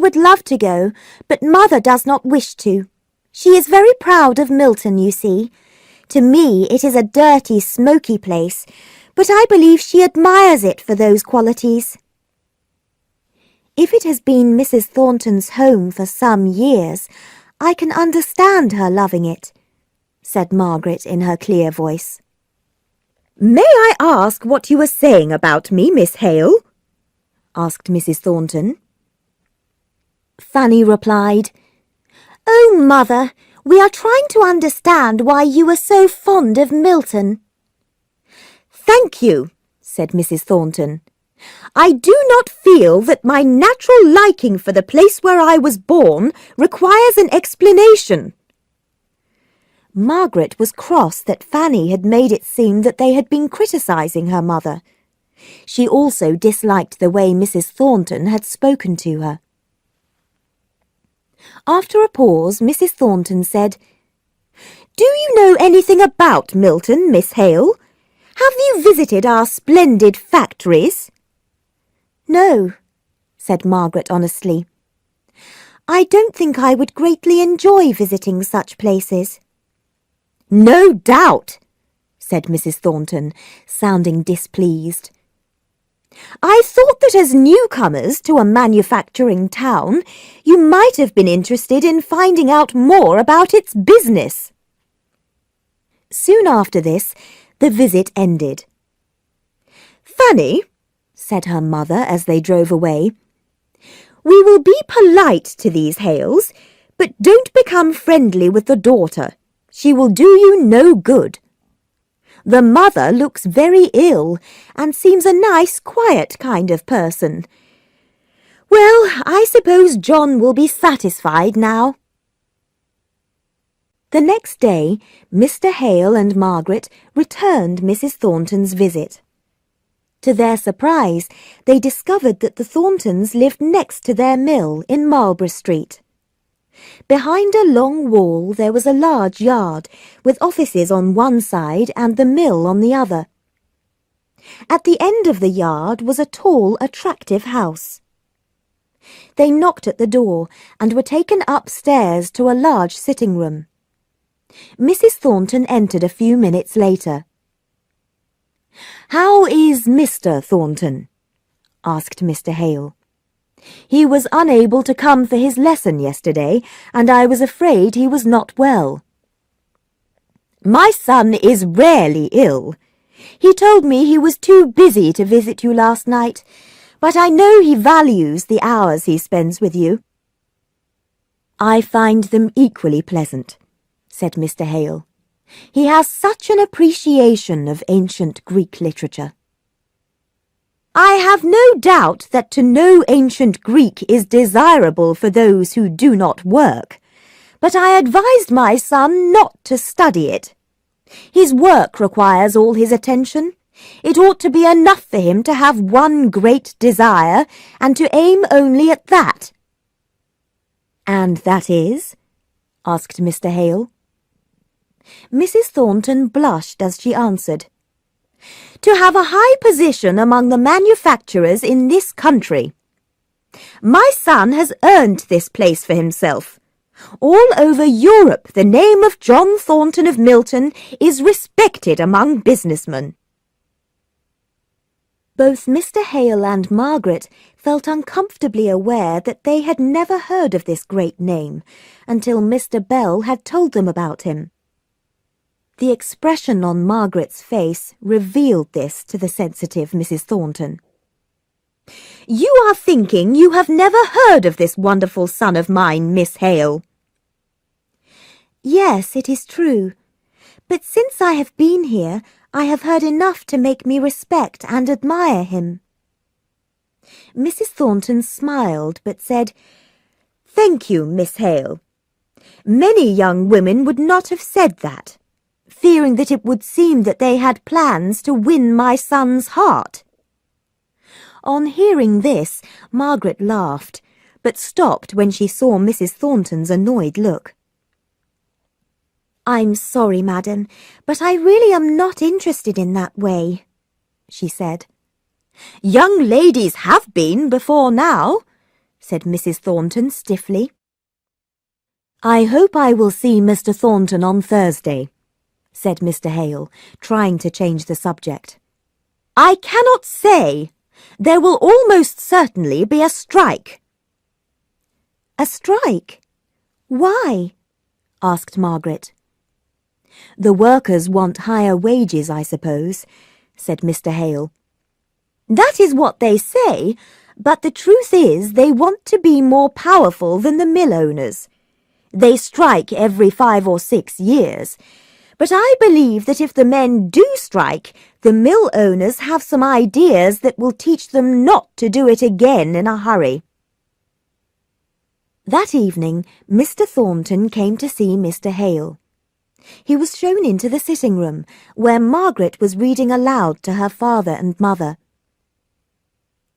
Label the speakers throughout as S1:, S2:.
S1: would love to go, but Mother does not wish to. She is very proud of Milton, you see. To me, it is a dirty, smoky place, but I believe she admires it for those qualities. If it has been Mrs. Thornton's home for some years, I can understand her loving it, said Margaret in her clear voice.
S2: May I ask what you were saying about me, Miss Hale? Asked Mrs. Thornton.
S1: Fanny replied, Oh, Mother, we are trying to understand why you are so fond of Milton.
S2: Thank you, said Mrs. Thornton. I do not feel that my natural liking for the place where I was born requires an explanation.
S1: Margaret was cross that Fanny had made it seem that they had been criticising her mother. She also disliked the way Mrs. Thornton had spoken to her. After a pause, Mrs. Thornton said, Do you know anything about Milton, Miss Hale? Have you visited our splendid factories? No, said Margaret honestly. I don't think I would greatly enjoy visiting such places.
S2: No doubt, said Mrs. Thornton, sounding displeased. I thought that as newcomers to a manufacturing town, you might have been interested in finding out more about its business.
S1: Soon after this, the visit ended.
S2: Fanny, said her mother as they drove away, we will be polite to these Hales, but don't become friendly with the daughter. She will do you no good. The mother looks very ill and seems a nice, quiet kind of person. Well, I suppose John will be satisfied now.
S1: The next day, Mr. Hale and Margaret returned Mrs. Thornton's visit. To their surprise, they discovered that the Thorntons lived next to their mill in Marlborough Street. Behind a long wall there was a large yard, with offices on one side and the mill on the other. At the end of the yard was a tall, attractive house. They knocked at the door and were taken upstairs to a large sitting room. Mrs. Thornton entered a few minutes later.
S2: How is Mr. Thornton? Asked Mr. Hale. He was unable to come for his lesson yesterday, and I was afraid he was not well. My son is rarely ill. He told me he was too busy to visit you last night, but I know he values the hours he spends with you. I find them equally pleasant, said Mr. Hale. He has such an appreciation of ancient Greek literature. I have no doubt that to know ancient Greek is desirable for those who do not work, but I advised my son not to study it. His work requires all his attention. It ought to be enough for him to have one great desire, and to aim only at that. And that is? Asked Mr. Hale.
S1: Mrs. Thornton blushed as she answered,
S2: To have a high position among the manufacturers in this country. My son has earned this place for himself. All over Europe the name of John Thornton of Milton is respected among businessmen.
S1: Both Mr. Hale and Margaret felt uncomfortably aware that they had never heard of this great name until Mr. Bell had told them about him. The expression on Margaret's face revealed this to the sensitive Mrs. Thornton.
S2: You are thinking you have never heard of this wonderful son of mine, Miss Hale.
S1: Yes, it is true. But since I have been here, I have heard enough to make me respect and admire him. Mrs. Thornton smiled, but said,
S2: Thank you, Miss Hale. Many young women would not have said that, fearing that it would seem that they had plans to win my son's heart.
S1: On hearing this, Margaret laughed, but stopped when she saw Mrs. Thornton's annoyed look. I'm sorry, madam, but I really am not interested in that way, she said.
S2: Young ladies have been before now, said Mrs. Thornton stiffly. "I hope I will see Mr. Thornton on Thursday," said Mr. Hale, trying to change the subject. "I cannot say. There will almost certainly be a strike."
S1: "A strike? Why?" asked Margaret.
S2: "The workers want higher wages, I suppose," said Mr. Hale.
S1: "That is what they say, but the truth is they want to be more powerful than the mill owners. They strike every 5 or 6 years, but I believe that if the men do strike, the mill owners have some ideas that will teach them not to do it again in a hurry."
S2: That evening, Mr. Thornton came to see Mr. Hale. He was shown into the sitting room, where Margaret was reading aloud to her father and mother.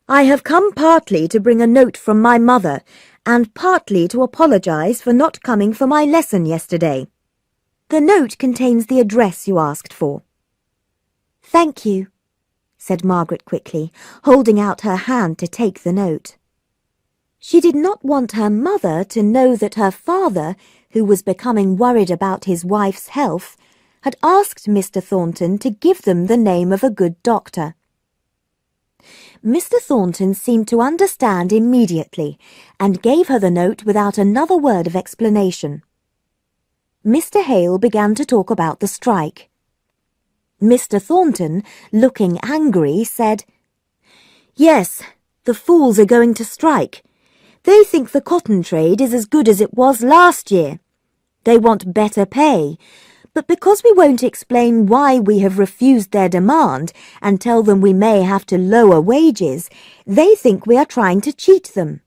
S1: "I have come partly to bring a note from my mother, and partly to apologize for not coming for my lesson yesterday. The note contains the address you asked for."
S2: "Thank you," said Margaret quickly, holding out her hand to take the note. She did not want her mother to know that her father, who was becoming worried about his wife's health, had asked Mr. Thornton to give them the name of a good doctor. Mr. Thornton seemed to understand immediately and gave her the note without another word of explanation. Mr. Hale began to talk about the strike. Mr. Thornton, looking angry, said,
S1: "Yes, the fools are going to strike. They think the cotton trade is as good as it was last year. They want better pay, but because we won't explain why we have refused their demand and tell them we may have to lower wages, they think we are trying to cheat them."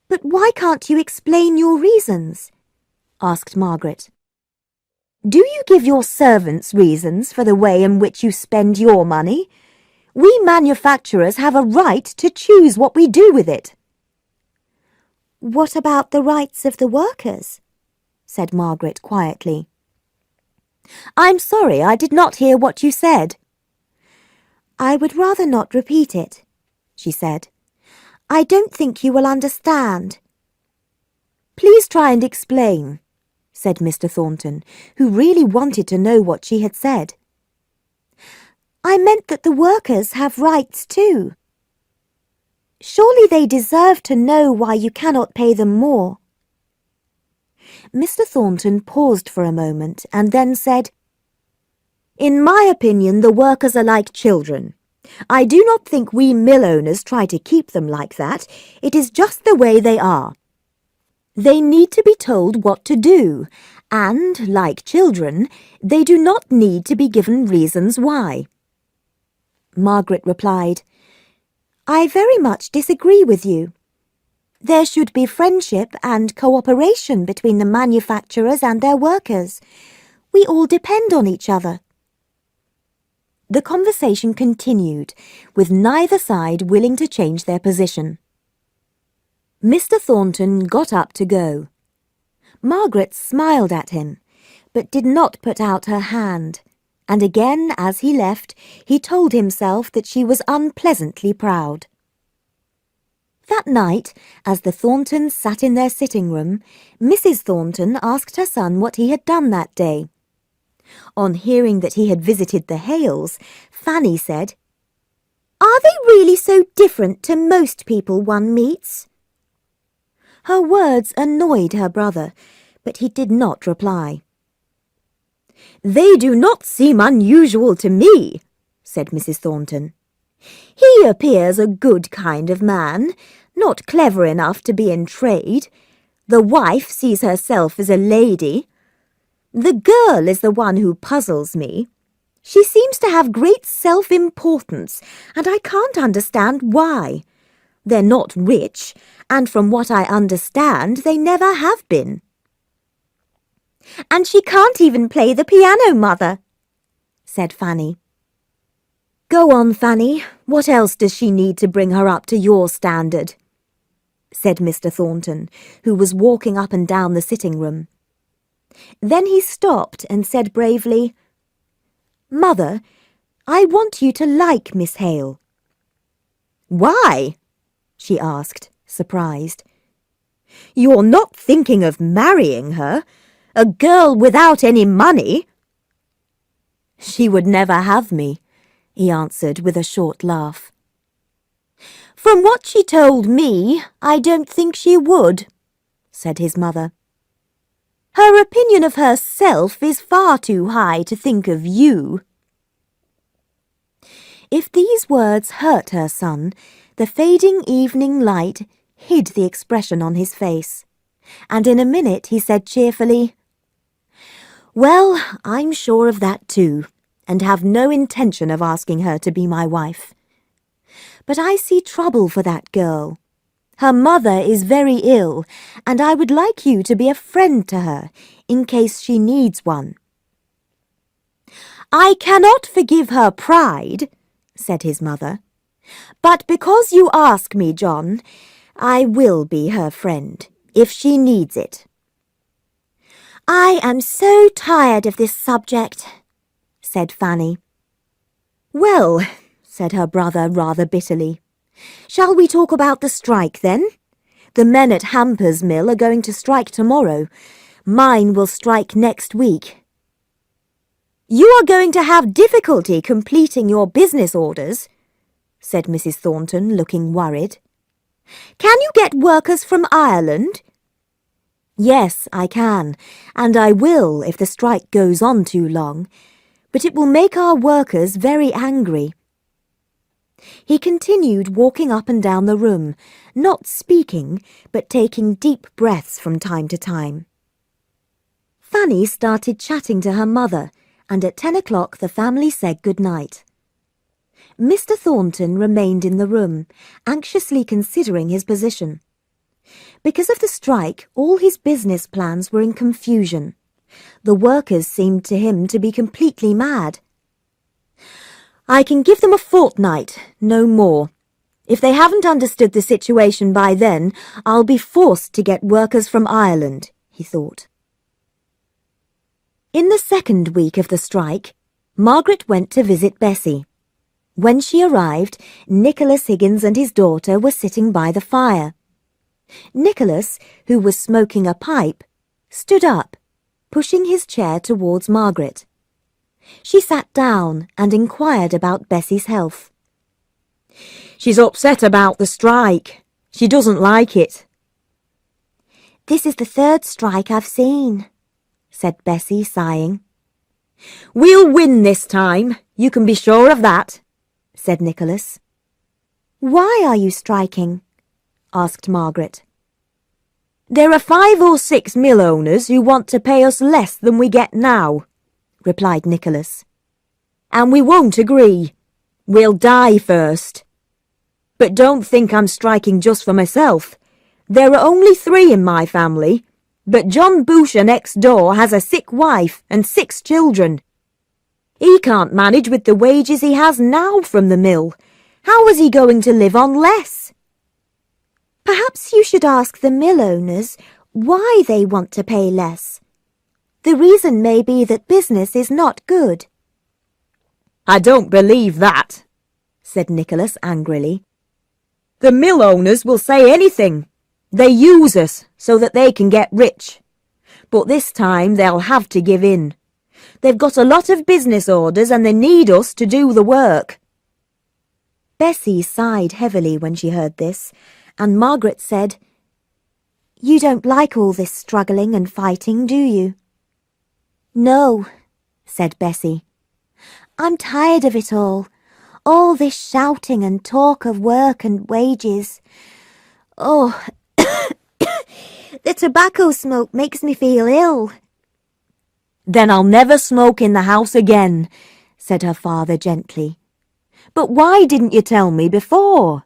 S2: "But why can't you explain your reasons?" asked Margaret.
S1: "Do you give your servants reasons for the way in which you spend your money? We manufacturers have a right to choose what we do with it."
S2: "What about the rights of the workers?" said Margaret quietly.
S1: "I'm sorry, I did not hear what you said."
S2: "I would rather not repeat it," she said. "I don't think you will understand."
S1: "Please try and explain," said Mr. Thornton, who really wanted to know what she had said.
S2: "I meant that the workers have rights too. Surely they deserve to know why you cannot pay them more."
S1: Mr. Thornton paused for a moment and then said, "In my opinion, the workers are like children. I do not think we mill owners try to keep them like that. It is just the way they are. They need to be told what to do, and, like children, they do not need to be given reasons why." Margaret replied,
S2: "I very much disagree with you. There should be friendship and cooperation between the manufacturers and their workers. We all depend on each other."
S1: The conversation continued, with neither side willing to change their position. Mr. Thornton got up to go. Margaret smiled at him, but did not put out her hand, and again, as he left, he told himself that she was unpleasantly proud. That night, as the Thorntons sat in their sitting room, Mrs. Thornton asked her son what he had done that day. On hearing that he had visited the Hales, Fanny said,
S2: "Are they really so different to most people one meets?"
S1: Her words annoyed her brother, but he did not reply. "They do not seem unusual to me," said Mrs. Thornton. "He appears a good kind of man, not clever enough to be in trade. The wife sees herself as a lady. The girl is the one who puzzles me. She seems to have great self-importance, and I can't understand why. They're not rich, and from what I understand, they never have been."
S2: "And she can't even play the piano, Mother," said Fanny.
S1: "Go on, Fanny. What else does she need to bring her up to your standard?" said Mr. Thornton, who was walking up and down the sitting room. Then he stopped and said bravely, "Mother, I want you to like Miss Hale." "Why?" she asked.
S2: surprised. "You're not thinking of marrying her? A girl without any money?" "She would never have me," he answered with a short laugh. "From what she told me, I don't think she would," said his mother. "Her opinion of herself is far too high to think of you." If these words hurt her son, the fading evening light hid the expression on his face, and in a minute he said cheerfully, "Well, I'm sure of that too, and have no intention of asking her to be my wife. But I see trouble for that girl. Her mother is very ill, and I would like you to be a friend to her, in case she needs one." "I cannot forgive her pride," said his mother, "but because you ask me, John, I will be her friend, if she needs it." "I am so tired of this subject," said Fanny. "Well," said her brother rather bitterly, "shall we talk about the strike then? The men at Hamper's mill are going to strike tomorrow. Mine will strike next week." "You are going to have difficulty completing your business orders," said Mrs. Thornton, looking worried. "Can you get workers from Ireland?" "Yes, I can, and I will if the strike goes on too long, but it will make our workers very angry." He continued walking up and down the room, not speaking, but taking deep breaths from time to time. Fanny started chatting to her mother, and at 10 o'clock the family said good night. Mr. Thornton remained in the room, anxiously considering his position. Because of the strike, all his business plans were in confusion. The workers seemed to him to be completely mad. "I can give them a fortnight, no more. If they haven't understood the situation by then, I'll be forced to get workers from Ireland," he thought. In the second week of the strike, Margaret went to visit Bessie. When she arrived, Nicholas Higgins and his daughter were sitting by the fire. Nicholas, who was smoking a pipe, stood up, pushing his chair towards Margaret. She sat down and inquired about Bessie's health. "She's upset about the strike. She doesn't like it." "This is the third strike I've seen," said Bessie, sighing. "We'll win this time, you can be sure of that," said Nicholas. "Why are you striking?" asked Margaret. "There are 5 or 6 mill owners who want to pay us less than we get now," replied Nicholas. "And we won't agree. We'll die first. But don't think I'm striking just for myself. There are only 3 in my family, but John Boucher next door has a sick wife and 6 children. He can't manage with the wages he has now from the mill. How is he going to live on less?" "Perhaps you should ask the mill owners why they want to pay less. The reason may be that business is not good." "I don't believe that," said Nicholas angrily. "The mill owners will say anything. They use us so that they can get rich. But this time they'll have to give in. They've got a lot of business orders and they need us to do the work." Bessie sighed heavily when she heard this, and Margaret said, "You don't like all this struggling and fighting, do you?" "No," said Bessie. "I'm tired of it all this shouting and talk of work and wages. Oh, the tobacco smoke makes me feel ill." "Then I'll never smoke in the house again," said her father gently. "But why didn't you tell me before?"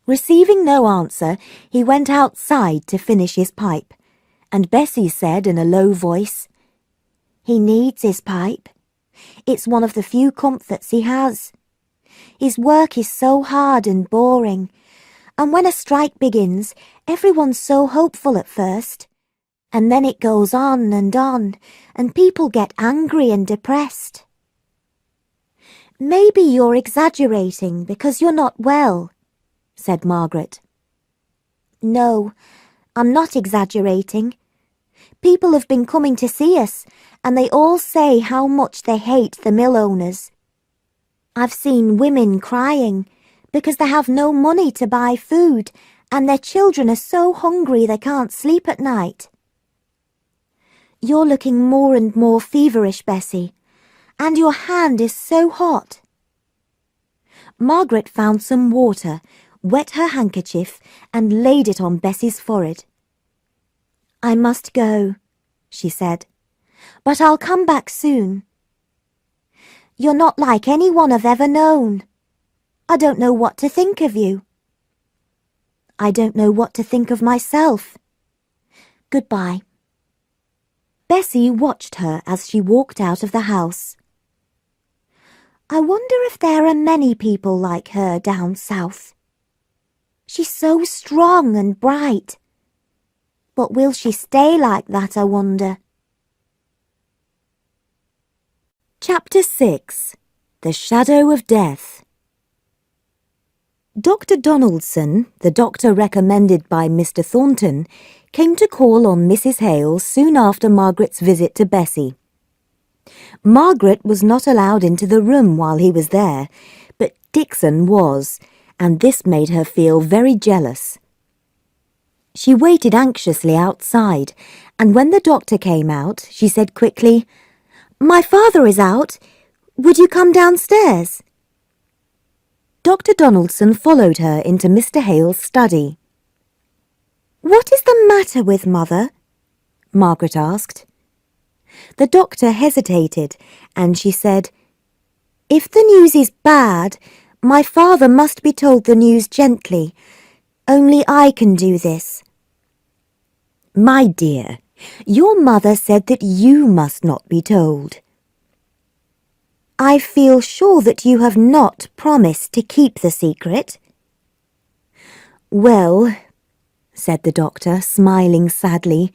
S2: Receiving no answer, he went outside to finish his pipe, and Bessie said in a low voice, "He needs his pipe. It's one of the few comforts he has. His work is so hard and boring, and when a strike begins, everyone's so hopeful at first. And then it goes on, and people get angry and depressed." "Maybe you're exaggerating because you're not well," said Margaret.
S1: No, I'm not exaggerating. People have been coming to see us, and they all say how much they hate the mill owners. I've seen women crying because they have no money to buy food, and their children are so hungry they can't sleep at night. You're looking more and more feverish, Bessie, and your hand is so hot.
S2: Margaret found some water, wet her handkerchief, and laid it on Bessie's forehead.
S1: I must go, she said, but I'll come back soon. You're not like anyone I've ever known. I don't know what to think of you.
S2: I don't know what to think of myself.
S1: Goodbye.
S2: Bessie watched her as she walked out of the house.
S1: I wonder if there are many people like her down south. She's so strong and bright. But will she stay like that, I wonder?
S2: Chapter 6. The Shadow of Death. Dr. Donaldson, the doctor recommended by Mr. Thornton, came to call on Mrs. Hale soon after Margaret's visit to Bessie. Margaret was not allowed into the room while he was there, but Dixon was, and this made her feel very jealous. She waited anxiously outside, and when the doctor came out, she said quickly, "My father is out. Would you come downstairs?" Dr. Donaldson followed her into Mr. Hale's study.
S1: "What is the matter with Mother?"
S2: Margaret asked. The doctor hesitated, and she said,
S1: "If the news is bad, my father must be told the news gently. Only I can do this."
S2: "My dear, your mother said that you must not be told."
S1: "I feel sure that you have not promised to keep the secret."
S2: "Well," said the doctor, smiling sadly,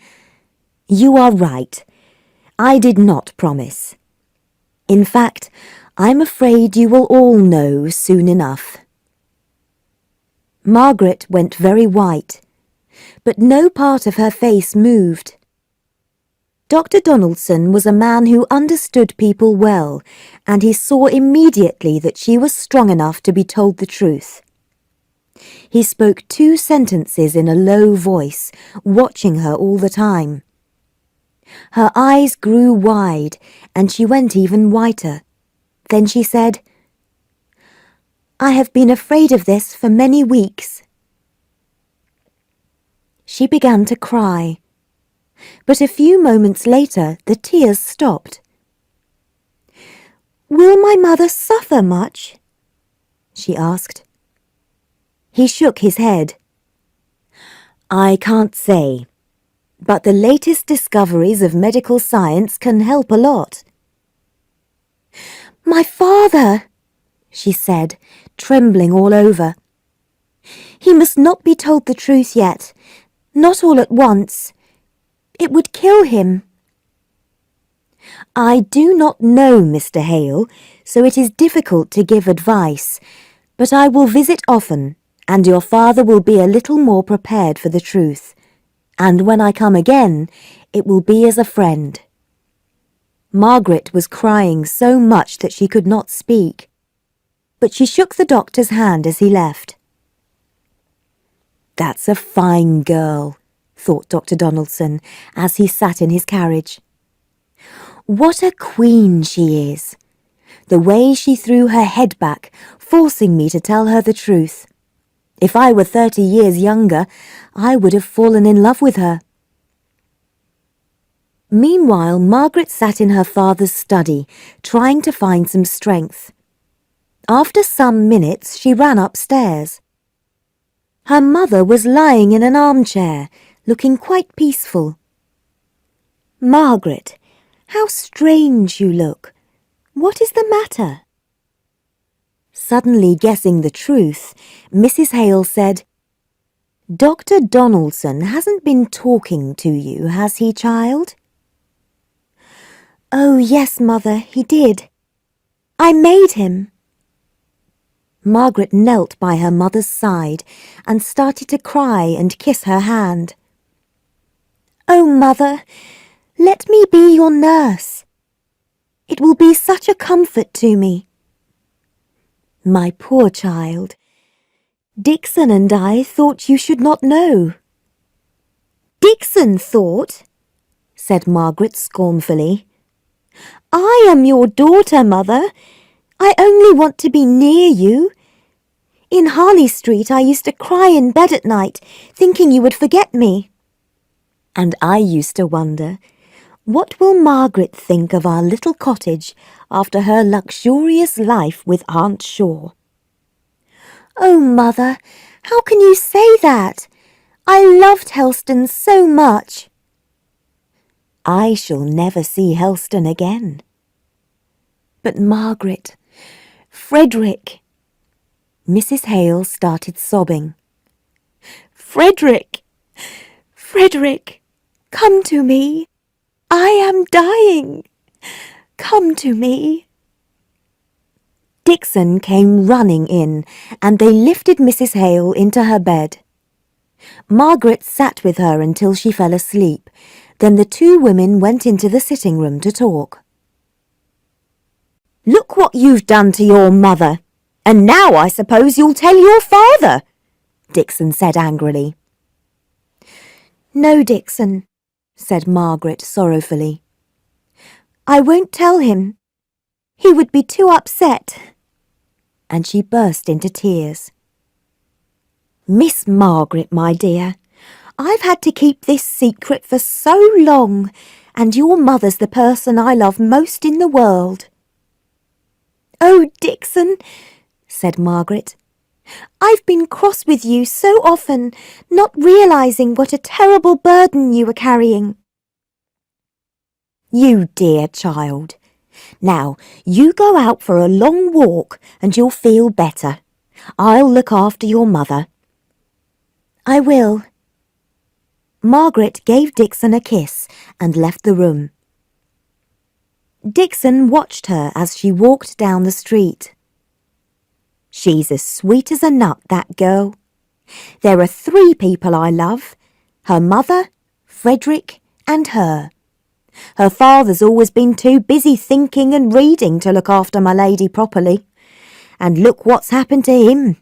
S2: "you are right. I did not promise. In fact, I'm afraid you will all know soon enough." Margaret went very white, but no part of her face moved. Dr. Donaldson was a man who understood people well, and he saw immediately that she was strong enough to be told the truth. He spoke 2 sentences in a low voice, watching her all the time. Her eyes grew wide, and she went even whiter. Then she said,
S1: "I have been afraid of this for many weeks."
S2: She began to cry, but a few moments later the tears stopped.
S1: "Will my mother suffer much?" she asked.
S2: He shook his head. "I can't say, but the latest discoveries of medical science can help a lot."
S1: "My father," she said, trembling all over. "He must not be told the truth yet, not all at once. It would kill him."
S2: "I do not know Mr. Hale, so it is difficult to give advice, but I will visit often, and your father will be a little more prepared for the truth, and when I come again, it will be as a friend." Margaret was crying so much that she could not speak, but she shook the doctor's hand as he left. "That's a fine girl," thought Dr. Donaldson as he sat in his carriage. "What a queen she is! The way she threw her head back, forcing me to tell her the truth. If I were 30 years younger, I would have fallen in love with her." Meanwhile, Margaret sat in her father's study, trying to find some strength. After some minutes, she ran upstairs. Her mother was lying in an armchair, looking quite peaceful. "Margaret, how strange you look. What is the matter?" Suddenly guessing the truth, Mrs. Hale said, "Dr. Donaldson hasn't been talking to you, has he, child?"
S1: "Oh, yes, Mother, he did. I made him."
S2: Margaret knelt by her mother's side and started to cry and kiss her hand. "Oh, Mother, let me be your nurse. It will be such a comfort to me." "My poor child, Dixon and I thought you should not know." "Dixon thought?" said Margaret scornfully. "I am your daughter, Mother. I only want to be near you. In Harley Street I used to cry in bed at night, thinking you would forget me. And I used to wonder, what will Margaret think of our little cottage after her luxurious life with Aunt Shaw?" "Oh, Mother, how can you say that? I loved Helston so much." "I shall never see Helston again." "But Margaret, Frederick—" Mrs. Hale started sobbing. "Frederick, Frederick, come to me. I am dying. Come to me." Dixon came running in, and they lifted Mrs. Hale into her bed. Margaret sat with her until she fell asleep. Then the two women went into the sitting room to talk. "Look what you've done to your mother, and now I suppose you'll tell your father," Dixon said angrily. "No, Dixon," said Margaret sorrowfully. "I won't tell him. He would be too upset." And she burst into tears. "Miss Margaret, my dear, I've had to keep this secret for so long, and your mother's the person I love most in the world." "Oh, Dixon," said Margaret, "I've been cross with you so often, not realizing what a terrible burden you were carrying." "You dear child. Now, you go out for a long walk and you'll feel better. I'll look after your mother." "I will." Margaret gave Dixon a kiss and left the room. Dixon watched her as she walked down the street. "She's as sweet as a nut, that girl. There are 3 people I love, her mother, Frederick, and her. Her father's always been too busy thinking and reading to look after my lady properly. And look what's happened to him.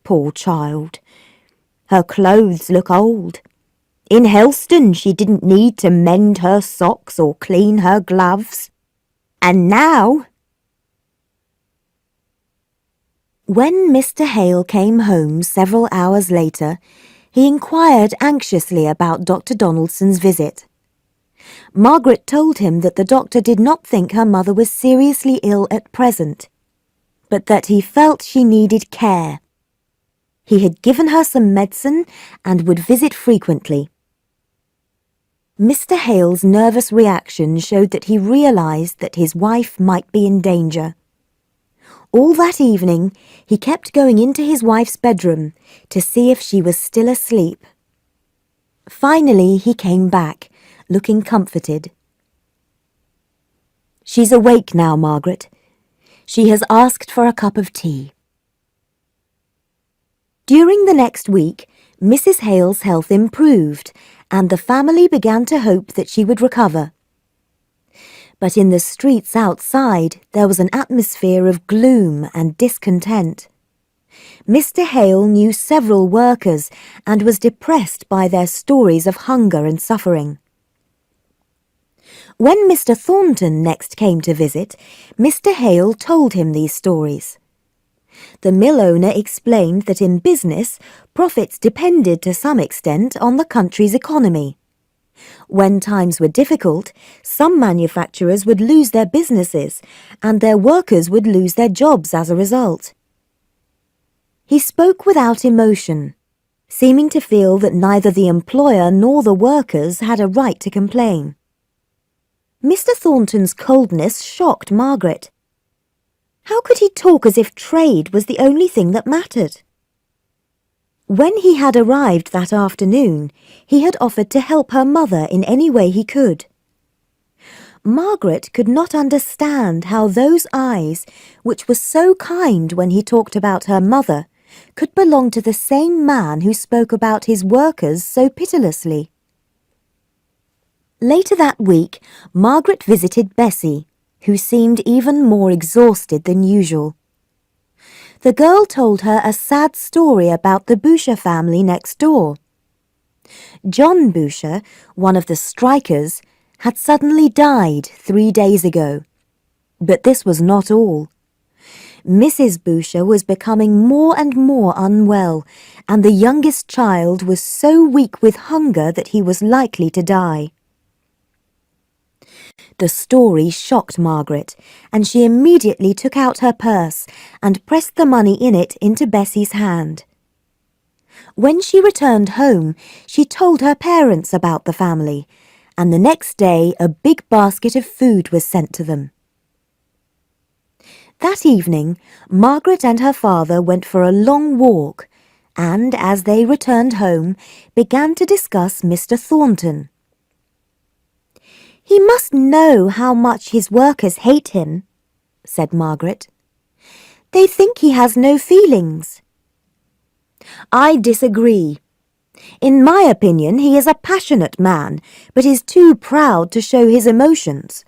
S2: Poor child. Her clothes look old. In Helston she didn't need to mend her socks or clean her gloves. And now—" When Mr. Hale came home several hours later, he inquired anxiously about Dr. Donaldson's visit. Margaret told him that the doctor did not think her mother was seriously ill at present, but that he felt she needed care. He had given her some medicine and would visit frequently. Mr. Hale's nervous reaction showed that he realized that his wife might be in danger. All that evening, he kept going into his wife's bedroom to see if she was still asleep. Finally, he came back, looking comforted. "She's awake now, Margaret. She has asked for a cup of tea." During the next week, Mrs. Hale's health improved, and the family began to hope that she would recover. But in the streets outside, there was an atmosphere of gloom and discontent. Mr. Hale knew several workers and was depressed by their stories of hunger and suffering. When Mr. Thornton next came to visit, Mr. Hale told him these stories. The mill owner explained that in business, profits depended to some extent on the country's economy. When times were difficult, some manufacturers would lose their businesses, and their workers would lose their jobs as a result. He spoke without emotion, seeming to feel that neither the employer nor the workers had a right to complain. Mr. Thornton's coldness shocked Margaret. How could he talk as if trade was the only thing that mattered? When he had arrived that afternoon, he had offered to help her mother in any way he could. Margaret could not understand how those eyes, which were so kind when he talked about her mother, could belong to the same man who spoke about his workers so pitilessly. Later that week, Margaret visited Bessie, who seemed even more exhausted than usual. The girl told her a sad story about the Boucher family next door. John Boucher, one of the strikers, had suddenly died 3 days ago. But this was not all. Mrs. Boucher was becoming more and more unwell, and the youngest child was so weak with hunger that he was likely to die. The story shocked Margaret, and she immediately took out her purse and pressed the money in it into Bessie's hand. When she returned home, she told her parents about the family, and the next day a big basket of food was sent to them. That evening, Margaret and her father went for a long walk, and as they returned home, began to discuss Mr. Thornton. "He must know how much his workers hate him," said Margaret. "They think he has no feelings." "I disagree. In my opinion, he is a passionate man, but is too proud to show his emotions."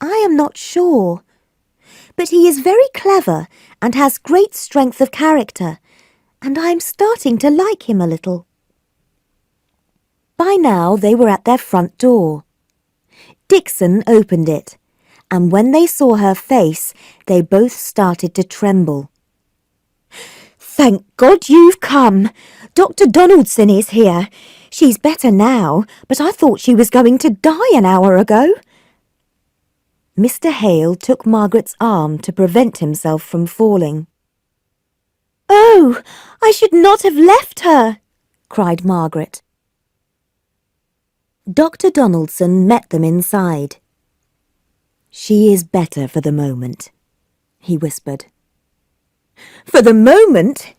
S2: "I am not sure. But he is very clever and has great strength of character, and I am starting to like him a little." By now they were at their front door. Dixon opened it, and when they saw her face, they both started to tremble. "Thank God you've come! Dr. Donaldson is here. She's better now, but I thought she was going to die an hour ago." Mr. Hale took Margaret's arm to prevent himself from falling. "Oh, I should not have left her!" cried Margaret. Dr. Donaldson met them inside. "She is better for the moment," he whispered. "For the moment?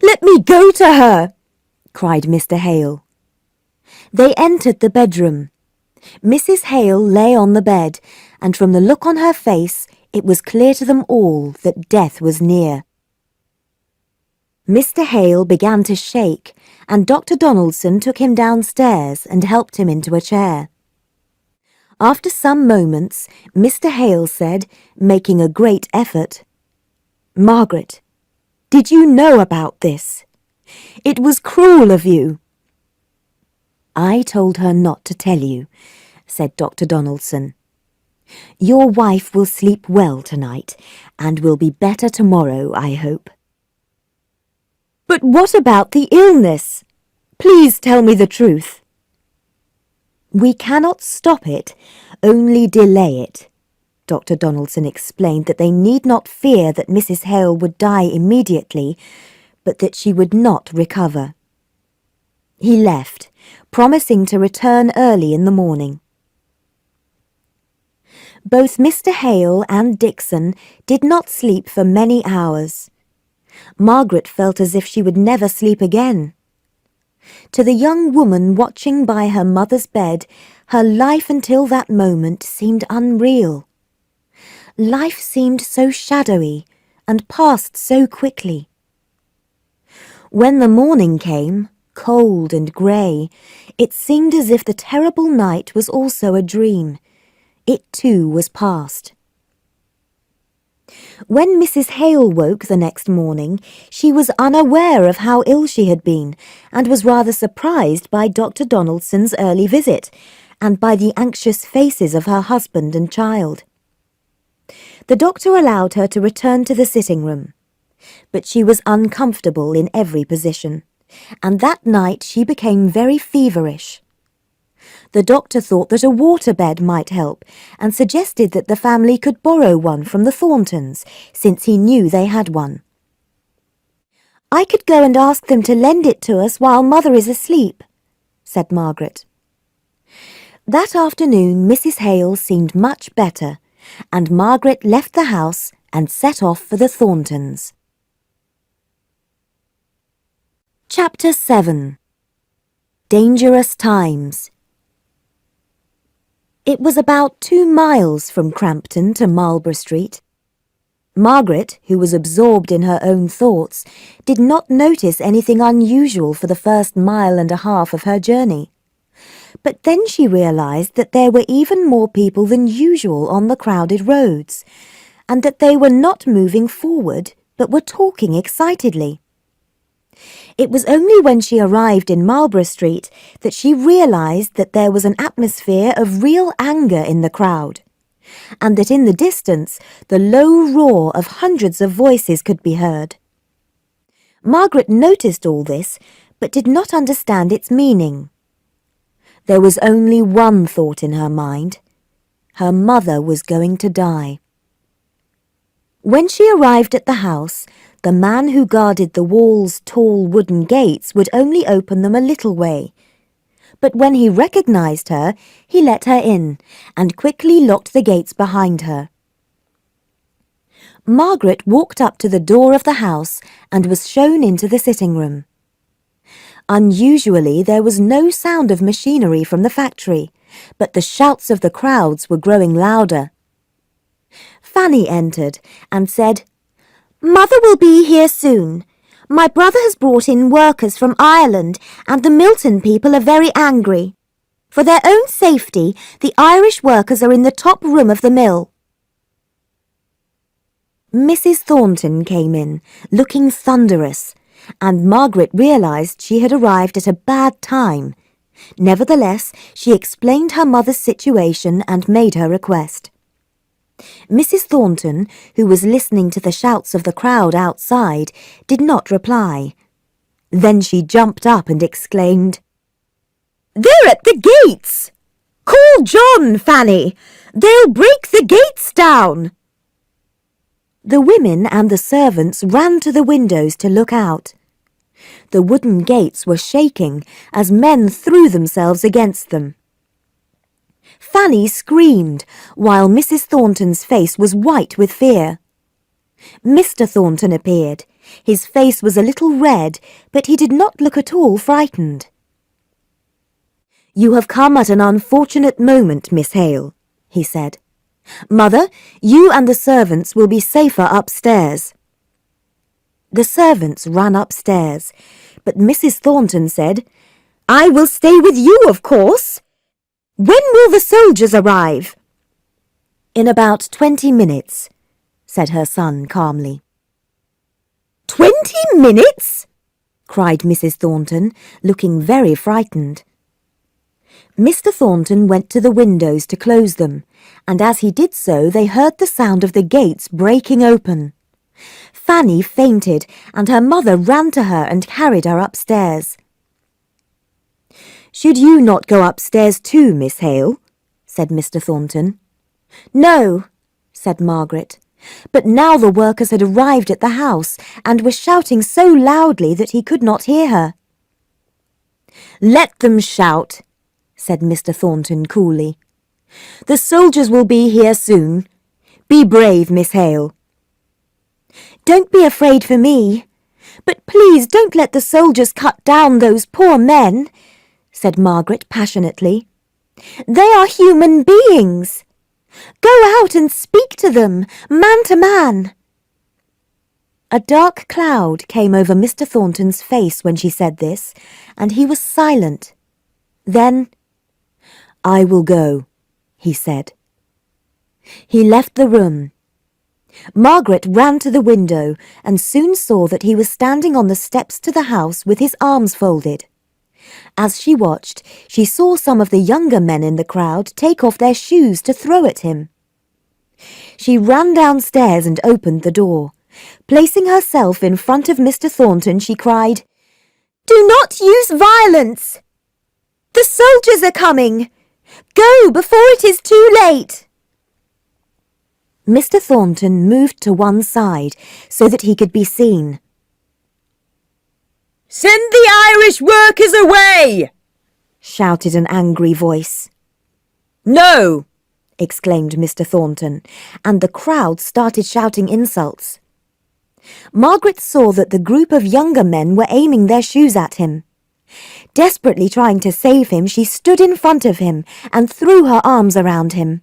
S2: Let me go to her!" cried Mr. Hale. They entered the bedroom. Mrs. Hale lay on the bed, and from the look on her face, it was clear to them all that death was near. Mr. Hale began to shake, and Dr. Donaldson took him downstairs and helped him into a chair. After some moments, Mr. Hale said, making a great effort, "Margaret, did you know about this? It was cruel of you." "I told her not to tell you," said Dr. Donaldson. "Your wife will sleep well tonight, and will be better tomorrow, I hope." "But what about the illness? Please tell me the truth." "We cannot stop it, only delay it." Dr. Donaldson explained that they need not fear that Mrs. Hale would die immediately, but that she would not recover. He left, promising to return early in the morning. Both Mr. Hale and Dixon did not sleep for many hours. Margaret felt as if she would never sleep again. To the young woman watching by her mother's bed, her life until that moment seemed unreal. Life seemed so shadowy and passed so quickly. When the morning came, cold and grey, it seemed as if the terrible night was also a dream. It too was past. When Mrs. Hale woke the next morning, she was unaware of how ill she had been, and was rather surprised by Dr. Donaldson's early visit, and by the anxious faces of her husband and child. The doctor allowed her to return to the sitting room, but she was uncomfortable in every position, and that night she became very feverish. The doctor thought that a waterbed might help, and suggested that the family could borrow one from the Thorntons, since he knew they had one. "I could go and ask them to lend it to us while Mother is asleep," said Margaret. That afternoon Mrs. Hale seemed much better, and Margaret left the house and set off for the Thorntons. Chapter 7. Dangerous Times. It was about 2 miles from Crampton to Marlborough Street. Margaret, who was absorbed in her own thoughts, did not notice anything unusual for the first mile and a half of her journey. But then she realized that there were even more people than usual on the crowded roads, and that they were not moving forward, but were talking excitedly. It was only when she arrived in Marlborough Street that she realized that there was an atmosphere of real anger in the crowd, and that in the distance the low roar of hundreds of voices could be heard. Margaret noticed all this, but did not understand its meaning. There was only one thought in her mind. Her mother was going to die. When she arrived at the house, the man who guarded the wall's tall wooden gates would only open them a little way. But when he recognized her, he let her in and quickly locked the gates behind her. Margaret walked up to the door of the house and was shown into the sitting room. Unusually, there was no sound of machinery from the factory, but the shouts of the crowds were growing louder. Fanny entered and said, "Mother will be here soon. My brother has brought in workers from Ireland, and the Milton people are very angry. For their own safety, the Irish workers are in the top room of the mill." Mrs. Thornton came in, looking thunderous, and Margaret realized she had arrived at a bad time. Nevertheless, she explained her mother's situation and made her request. Mrs. Thornton, who was listening to the shouts of the crowd outside, did not reply. Then she jumped up and exclaimed, "They're at the gates! Call John, Fanny! They'll break the gates down!" The women and the servants ran to the windows to look out. The wooden gates were shaking as men threw themselves against them. Fanny screamed, while Mrs. Thornton's face was white with fear. Mr. Thornton appeared. His face was a little red, but he did not look at all frightened. "You have come at an unfortunate moment, Miss Hale," he said. "Mother, you and the servants will be safer upstairs." The servants ran upstairs, but Mrs. Thornton said, "I will stay with you, of course. When will the soldiers arrive?" "In about 20 minutes," said her son calmly. 20 minutes? Cried Mrs. Thornton, looking very frightened. Mr. Thornton went to the windows to close them, and as he did so they heard the sound of the gates breaking open. Fanny fainted, and her mother ran to her and carried her upstairs. "Should you not go upstairs too, Miss Hale?" said Mr. Thornton. "No," said Margaret, but now the workers had arrived at the house and were shouting so loudly that he could not hear her. "Let them shout," said Mr. Thornton coolly. "The soldiers will be here soon. Be brave, Miss Hale." "Don't be afraid for me. But please don't let the soldiers cut down those poor men," said Margaret passionately. "They are human beings. Go out and speak to them, man to man." A dark cloud came over Mr. Thornton's face when she said this, and he was silent. Then, "I will go," he said. He left the room. Margaret ran to the window and soon saw that he was standing on the steps to the house with his arms folded. As she watched, she saw some of the younger men in the crowd take off their shoes to throw at him. She ran downstairs and opened the door. Placing herself in front of Mr. Thornton, she cried, "Do not use violence! The soldiers are coming! Go before it is too late!" Mr. Thornton moved to one side so that he could be seen.
S3: "Send the Irish workers away!"
S2: shouted an angry voice.
S3: "No!"
S2: exclaimed Mr. Thornton, and the crowd started shouting insults. Margaret saw that the group of younger men were aiming their shoes at him. Desperately trying to save him, she stood in front of him and threw her arms around him.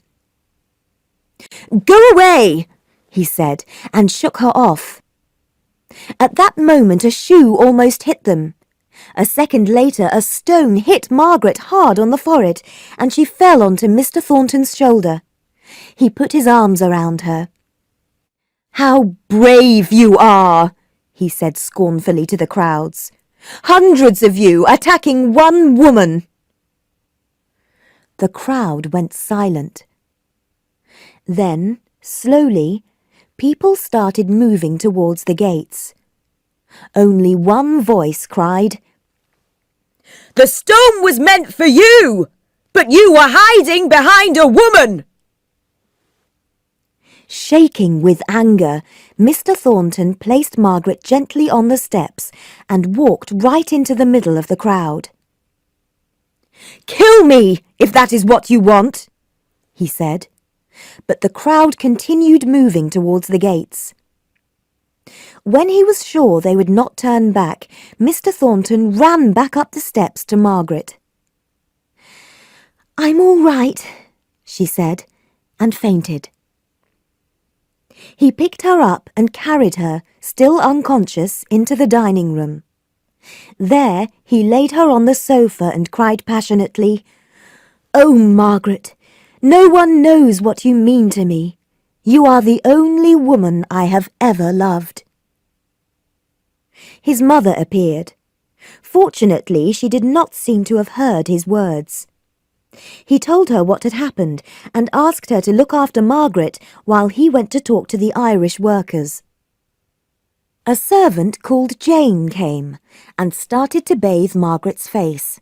S3: Go away,
S2: he said, and shook her off. At that moment, a shoe almost hit them. A second later, a stone hit Margaret hard on the forehead, and she fell onto Mr. Thornton's shoulder. He put his arms around her.
S3: How brave you are, he said scornfully to the crowds. Hundreds of you attacking one woman.
S2: The crowd went silent. Then, slowly, people started moving towards the gates. Only one voice cried,
S3: The stone was meant for you, but you were hiding behind a woman.
S2: Shaking with anger, Mr. Thornton placed Margaret gently on the steps and walked right into the middle of the crowd.
S3: Kill me, if that is what you want,
S2: he said, but the crowd continued moving towards the gates. When he was sure they would not turn back, Mr. Thornton ran back up the steps to Margaret. "I'm all right," she said, and fainted. He picked her up and carried her, still unconscious, into the dining room. There he laid her on the sofa and cried passionately, "Oh, Margaret, no one knows what you mean to me. You are the only woman I have ever loved." His mother appeared. Fortunately, she did not seem to have heard his words. He told her what had happened and asked her to look after Margaret while he went to talk to the Irish workers. A servant called Jane came and started to bathe Margaret's face.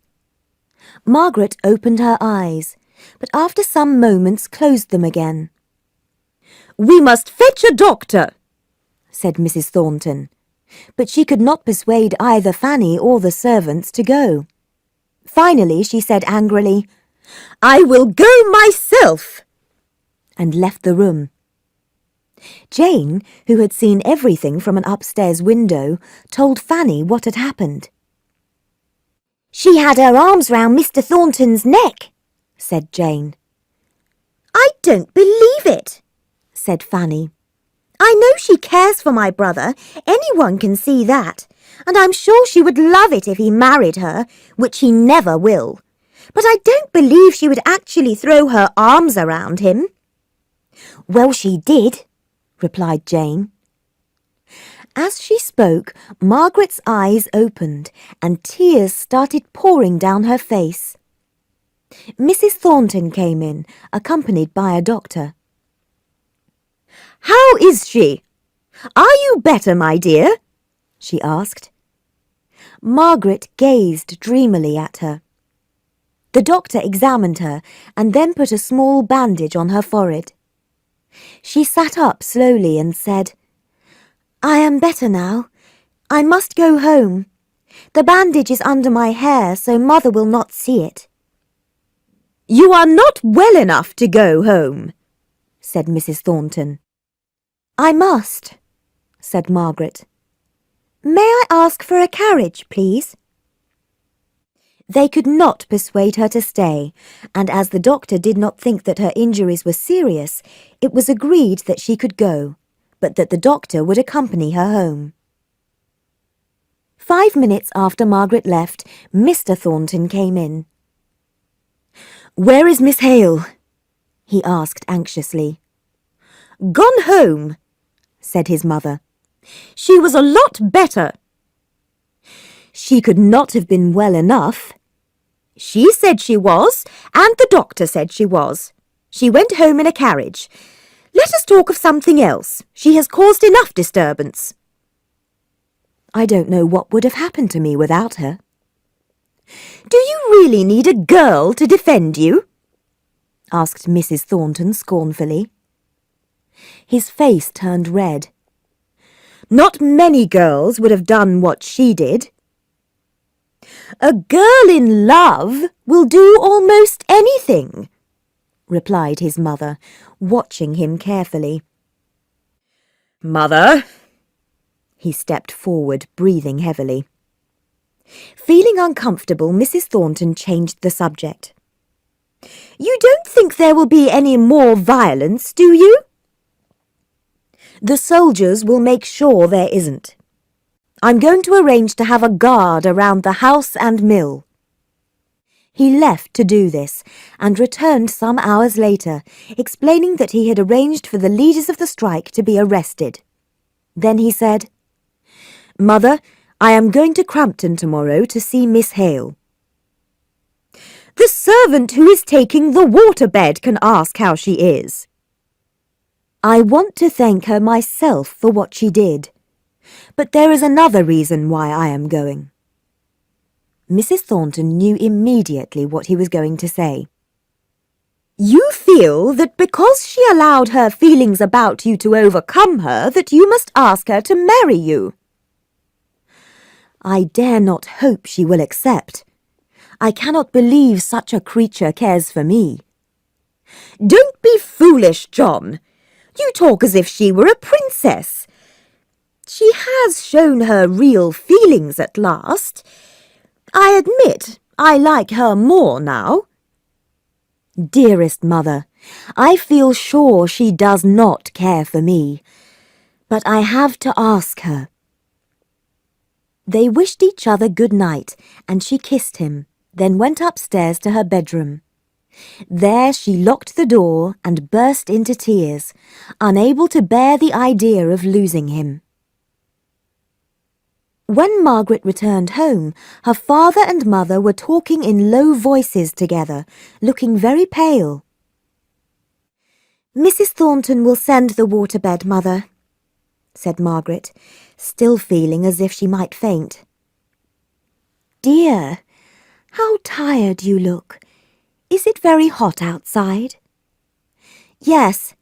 S2: Margaret opened her eyes, but after some moments closed them again.
S3: "We must fetch a doctor,"
S2: said Mrs. Thornton, but she could not persuade either Fanny or the servants to go. Finally she said angrily,
S3: "I will go myself,"
S2: and left the room. Jane, who had seen everything from an upstairs window, told Fanny what had happened.
S1: "She had her arms round Mr. Thornton's neck,"
S2: said Jane.
S1: "I don't believe it," said Fanny. "I know she cares for my brother, anyone can see that, and I'm sure she would love it if he married her, which he never will. But I don't believe she would actually throw her arms around him." "Well, she did," replied Jane.
S2: As she spoke, Margaret's eyes opened and tears started pouring down her face. Mrs. Thornton came in, accompanied by a doctor.
S3: "How is she? Are you better, my dear?" she asked.
S2: Margaret gazed dreamily at her. The doctor examined her and then put a small bandage on her forehead. She sat up slowly and said, "I am better now. I must go home. The bandage is under my hair, so Mother will not see it."
S3: "You are not well enough to go home," said Mrs. Thornton.
S2: "I must," said Margaret. "May I ask for a carriage, please?" They could not persuade her to stay, and as the doctor did not think that her injuries were serious, it was agreed that she could go, but that the doctor would accompany her home. 5 minutes after Margaret left, Mr. Thornton came in.
S3: "Where is Miss Hale?"
S2: he asked anxiously.
S3: "Gone home," said his mother. "She was a lot better."
S2: "She could not have been well enough."
S3: "She said she was, and the doctor said she was. She went home in a carriage. Let us talk of something else. She has caused enough disturbance."
S2: "I don't know what would have happened to me without her."
S3: "Do you really need a girl to defend you?"
S2: asked Mrs. Thornton scornfully. His face turned red.
S3: "Not many girls would have done what she did." "A girl in love will do almost anything," replied his mother, watching him carefully. "Mother," he stepped forward, breathing heavily. Feeling uncomfortable, Mrs. Thornton changed the subject. You don't think there will be any more violence, do you? The soldiers will make sure there isn't. I'm going to arrange to have a guard around the house and mill. He left to do this and returned some hours later, explaining that he had arranged for the leaders of the strike to be arrested. Then he said, Mother, I am going to Crampton tomorrow to see Miss Hale. The servant who is taking the waterbed can ask how she is. I want to thank her myself for what she did, but there is another reason why I am going. Mrs. Thornton knew immediately what he was going to say. You feel that because she allowed her feelings about you to overcome her, that you must ask her to marry you. I dare not hope she will accept. I cannot believe such a creature cares for me. Don't be foolish, John. You talk as if she were a princess. She has shown her real feelings at last. I admit I like her more now. Dearest mother, I feel sure she does not care for me, but I have to ask her. They wished each other good night, and she kissed him, then went upstairs to her bedroom. There she locked the door and burst into tears, unable to bear the idea of losing him. When Margaret returned home, her father and mother were talking in low voices together, looking very pale. Mrs. Thornton will send the waterbed, Mother, said Margaret, still feeling as if she might faint. Dear, how tired you look. Is it very hot outside? Yes,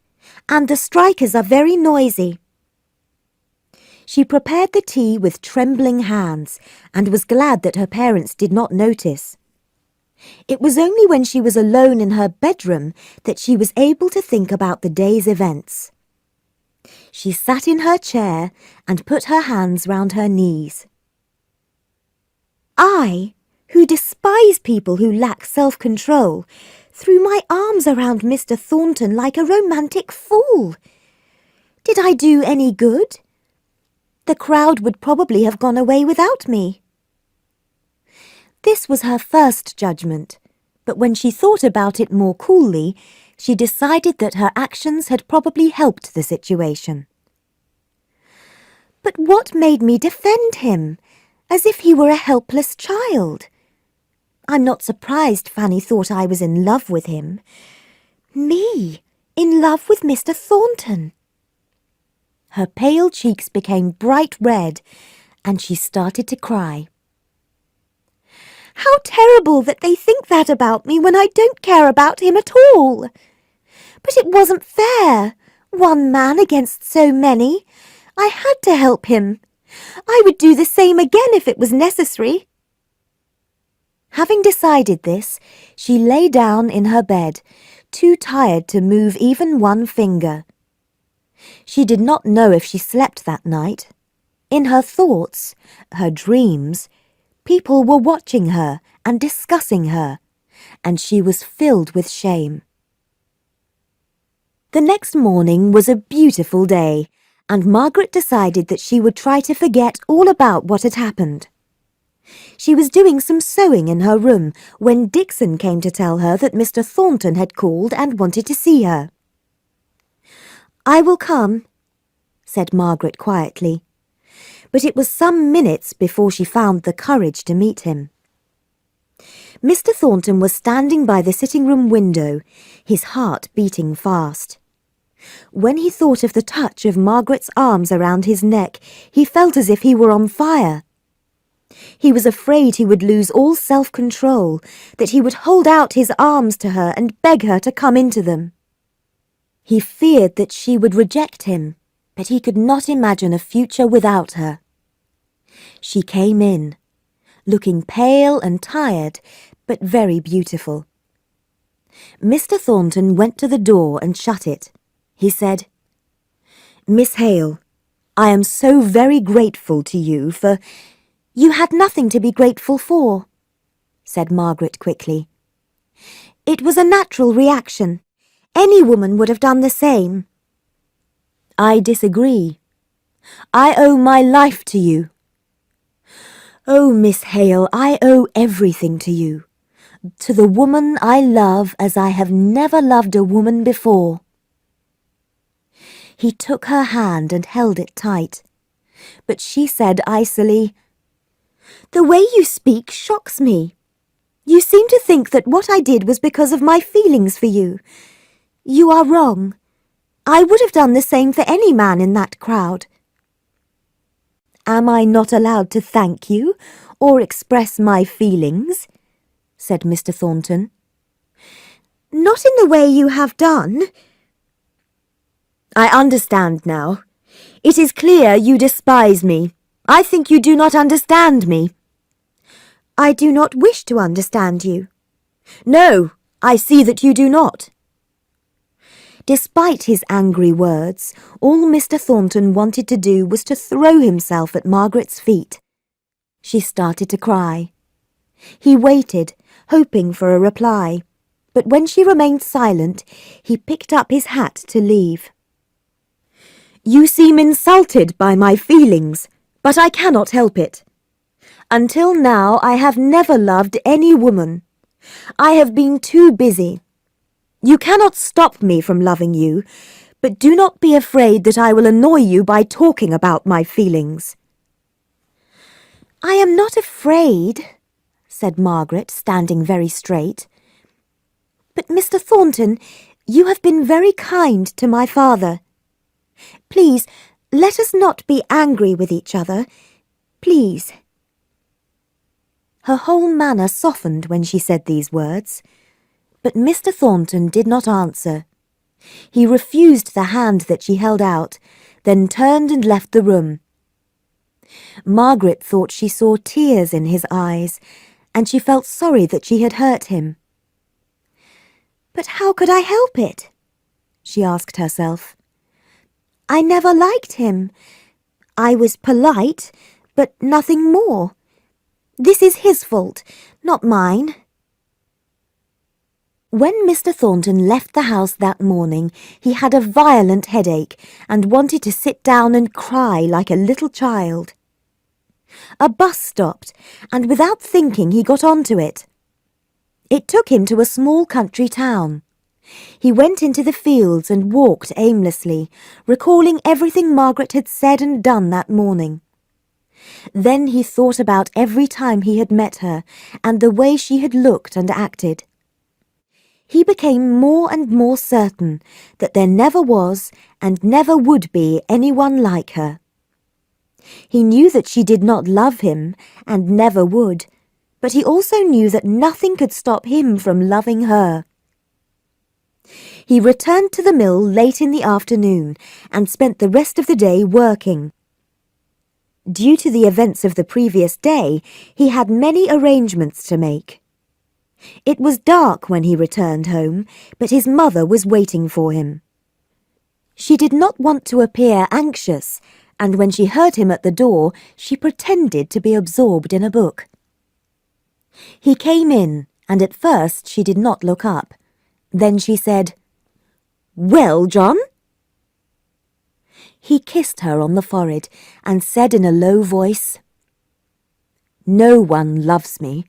S3: and the strikers are very noisy. She prepared the tea with trembling hands and was glad that her parents did not notice. It was only when she was alone in her bedroom that she was able to think about the day's events. She sat in her chair and put her hands round her knees. I, who despise people who lack self-control, threw my arms around Mr. Thornton like a romantic fool. Did I do any good? The crowd would probably have gone away without me. This was her first judgment, but when she thought about it more coolly, she decided that her actions had probably helped the situation. But what made me defend him, as if he were a helpless child? I'm not surprised Fanny thought I was in love with him. Me, in love with Mr. Thornton. Her pale cheeks became bright red, and she started to cry. How terrible that they think that about me when I don't care about him at all. But it wasn't fair. One man against so many. I had to help him. I would do the same again if it was necessary. Having decided this, she lay down in her bed, too tired to move even one finger. She did not know if she slept that night. In her thoughts, her dreams, people were watching her and discussing her, and she was filled with shame. The next morning was a beautiful day, and Margaret decided that she would try to forget all about what had happened. She was doing some sewing in her room when Dixon came to tell her that Mr. Thornton had called and wanted to see her. I will come, said Margaret quietly, but it was some minutes before she found the courage to meet him. Mr. Thornton was standing by the sitting-room window, his heart beating fast. When he thought of the touch of Margaret's arms around his neck, he felt as if he were on fire. He was afraid he would lose all self-control, that he would hold out his arms to her and beg her to come into them. He feared that she would reject him, but he could not imagine a future without her. She came in, looking pale and tired, but very beautiful. Mr. Thornton went to the door and shut it. He said, Miss Hale, I am so very grateful to you for...
S2: You had nothing to be grateful for, said Margaret quickly. It was a natural reaction. Any woman would have done the same. I disagree. I owe my life to you. Oh, Miss Hale, I owe everything to you. To the woman I love as I have never loved a woman before. He took her hand and held it tight. But she said icily, The way you speak shocks me. You seem to think that what I did was because of my feelings for you. You are wrong. I would have done the same for any man in that crowd. Am I not allowed to thank you or express my feelings? Said Mr. Thornton. Not in the way you have done. I understand now. It is clear you despise me. I think you do not understand me. I do not wish to understand you. No, I see that you do not. Despite his angry words, all Mr. Thornton wanted to do was to throw himself at Margaret's feet. She started to cry. He waited, hoping for a reply, but when she remained silent, he picked up his hat to leave. You seem insulted by my feelings, but I cannot help it. Until now, I have never loved any woman. I have been too busy. You cannot stop me from loving you, but do not be afraid that I will annoy you by talking about my feelings. I am not afraid, said Margaret, standing very straight. But, Mr. Thornton, you have been very kind to my father. Please, let us not be angry with each other. Please. Her whole manner softened when she said these words. But Mr. Thornton did not answer. He refused the hand that she held out, then turned and left the room. Margaret thought she saw tears in his eyes, and she felt sorry that she had hurt him. But how could I help it? She asked herself. I never liked him. I was polite, but nothing more. This is his fault, not mine. When Mr. Thornton left the house that morning, he had a violent headache and wanted to sit down and cry like a little child. A bus stopped, and without thinking he got onto it. It took him to a small country town. He went into the fields and walked aimlessly, recalling everything Margaret had said and done that morning. Then he thought about every time he had met her and the way she had looked and acted. He became more and more certain that there never was and never would be anyone like her. He knew that she did not love him and never would, but he also knew that nothing could stop him from loving her. He returned to the mill late in the afternoon and spent the rest of the day working. Due to the events of the previous day, he had many arrangements to make. It was dark when he returned home, but his mother was waiting for him. She did not want to appear anxious, and when she heard him at the door, she pretended to be absorbed in a book. He came in, and at first she did not look up. Then she said, "Well, John?" He kissed her on the forehead and said in a low voice, "No one loves me.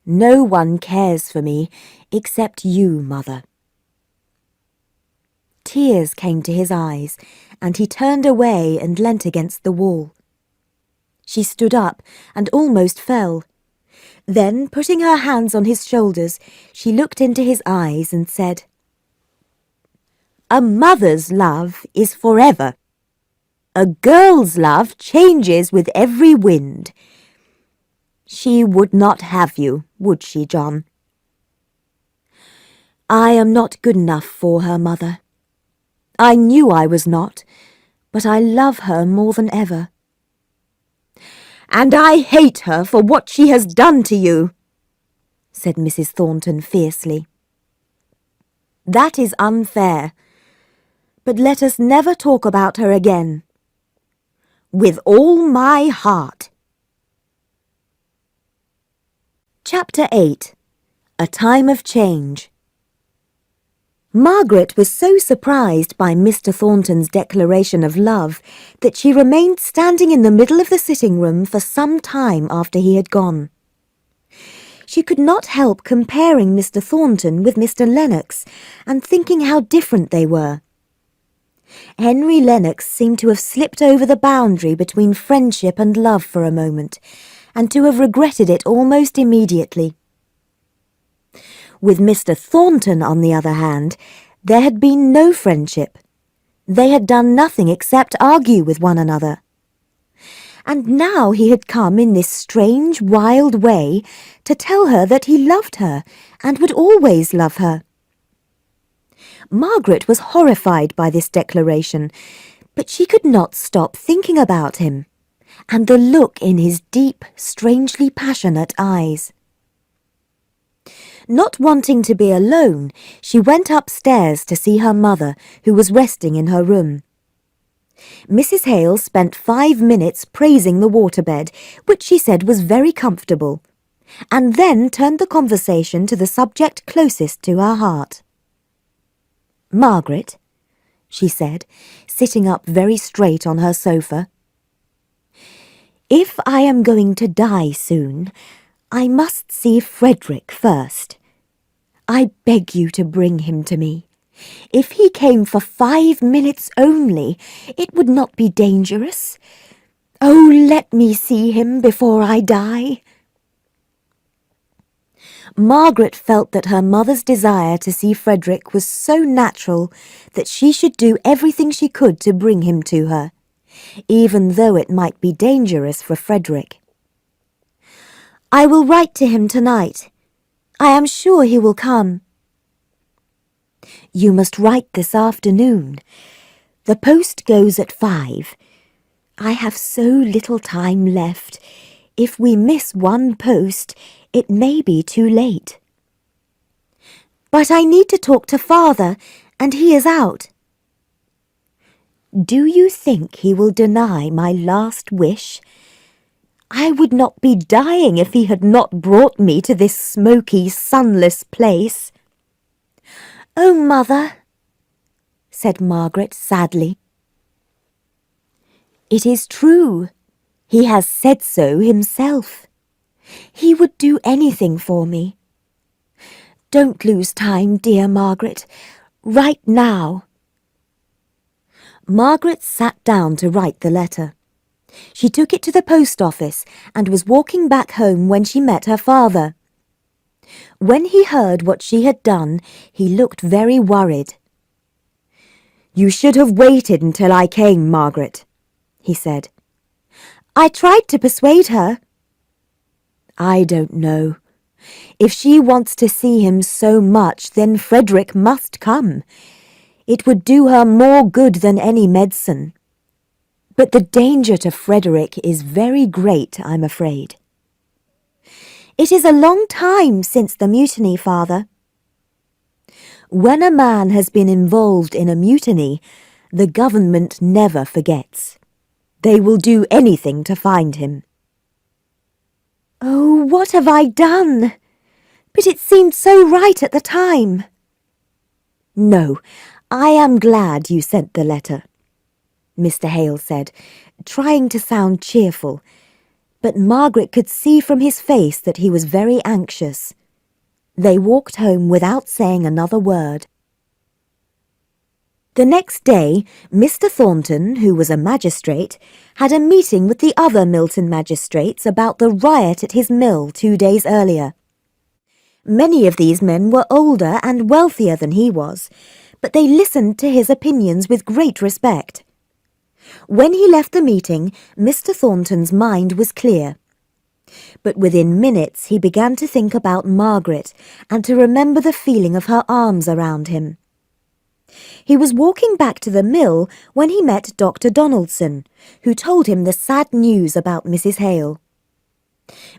S2: No one cares for me, except you, Mother." Tears came to his eyes, and he turned away and leant against the wall. She stood up and almost fell. Then, putting her hands on his shoulders, she looked into his eyes and said, "A mother's love is forever. A girl's love changes with every wind. She would not have you, would she, John?" "I am not good enough for her, Mother. I knew I was not, but I love her more than ever." "And I hate her for what she has done to you," said Mrs. Thornton fiercely. "That is unfair. But let us never talk about her again." "With all my heart." Chapter 8. A Time of Change. Margaret was so surprised by Mr. Thornton's declaration of love that she remained standing in the middle of the sitting room for some time after he had gone. She could not help comparing Mr. Thornton with Mr. Lennox and thinking how different they were. Henry Lennox seemed to have slipped over the boundary between friendship and love for a moment, and to have regretted it almost immediately. With Mr. Thornton, on the other hand, there had been no friendship. They had done nothing except argue with one another. And now he had come in this strange, wild way to tell her that he loved her and would always love her. Margaret was horrified by this declaration, but she could not stop thinking about him, and the look in his deep, strangely passionate eyes. Not wanting to be alone, she went upstairs to see her mother, who was resting in her room. Mrs. Hale spent 5 minutes praising the waterbed, which she said was very comfortable, and then turned the conversation to the subject closest to her heart. "Margaret," she said, sitting up very straight on her sofa, "if I am going to die soon, I must see Frederick first. I beg you to bring him to me. If he came for 5 minutes only, it would not be dangerous. Oh, let me see him before I die." Margaret felt that her mother's desire to see Frederick was so natural that she should do everything she could to bring him to her, even though it might be dangerous for Frederick. "I will write to him tonight. I am sure he will come." "You must write this afternoon. The post goes at 5. I have so little time left. If we miss one post, it may be too late." "But I need to talk to Father, and he is out." "Do you think he will deny my last wish? I would not be dying if he had not brought me to this smoky, sunless place." "Oh, Mother," said Margaret sadly. "It is true. He has said so himself. He would do anything for me. Don't lose time, dear Margaret. Write now." Margaret sat down to write the letter. She took it to the post office and was walking back home when she met her father. When he heard what she had done, he looked very worried. "You should have waited until I came, Margaret," he said. "I tried to persuade her." "I don't know. If she wants to see him so much, then Frederick must come. It would do her more good than any medicine. But the danger to Frederick is very great, I'm afraid." "It is a long time since the mutiny, Father." "When a man has been involved in a mutiny, the government never forgets. They will do anything to find him." "Oh, what have I done? But it seemed so right at the time." "No, I am glad you sent the letter," Mr. Hale said, trying to sound cheerful, but Margaret could see from his face that he was very anxious. They walked home without saying another word. The next day, Mr. Thornton, who was a magistrate, had a meeting with the other Milton magistrates about the riot at his mill 2 days earlier. Many of these men were older and wealthier than he was, but they listened to his opinions with great respect. When he left the meeting, Mr. Thornton's mind was clear. But within minutes he began to think about Margaret and to remember the feeling of her arms around him. He was walking back to the mill when he met Dr. Donaldson, who told him the sad news about Mrs. Hale.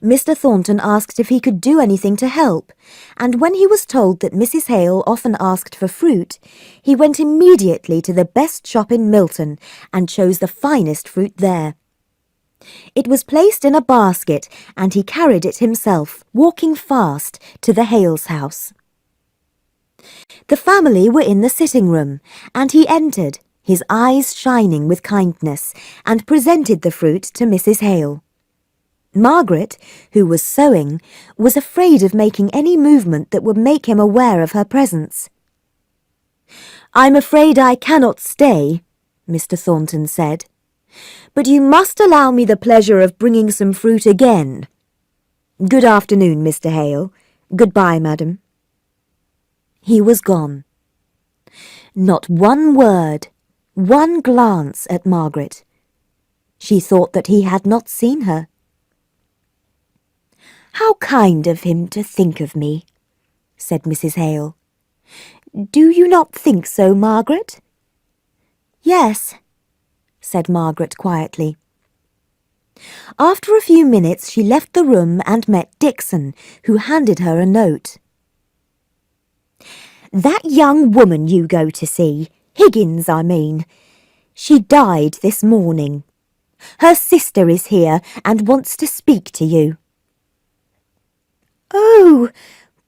S2: Mr. Thornton asked if he could do anything to help, and when he was told that Mrs. Hale often asked for fruit, he went immediately to the best shop in Milton and chose the finest fruit there. It was placed in a basket, and he carried it himself, walking fast, to the Hales' house. The family were in the sitting room, and he entered, his eyes shining with kindness, and presented the fruit to Mrs. Hale. Margaret, who was sewing, was afraid of making any movement that would make him aware of her presence. "I'm afraid I cannot stay," Mr. Thornton said, "but you must allow me the pleasure of bringing some fruit again. Good afternoon, Mr. Hale. Goodbye, madam." He was gone. Not one word, one glance at Margaret. She thought that he had not seen her. "How kind of him to think of me," said Mrs. Hale. "Do you not think so, Margaret?" "Yes," said Margaret quietly. After a few minutes she left the room and met Dixon, who handed her a note. "That young woman you go to see, Higgins, I mean, she died this morning. Her sister is here and wants to speak to you." "Oh,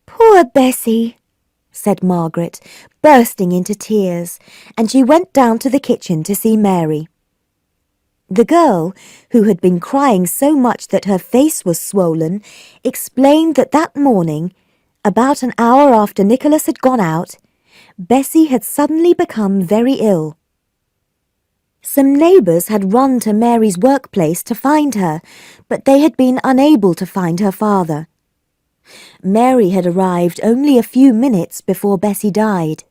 S2: poor Bessie," said Margaret, bursting into tears, and she went down to the kitchen to see Mary. The girl, who had been crying so much that her face was swollen, explained that morning, about an hour after Nicholas had gone out, Bessie had suddenly become very ill. Some neighbours had run to Mary's workplace to find her, but they had been unable to find her father. Mary had arrived only a few minutes before Bessie died.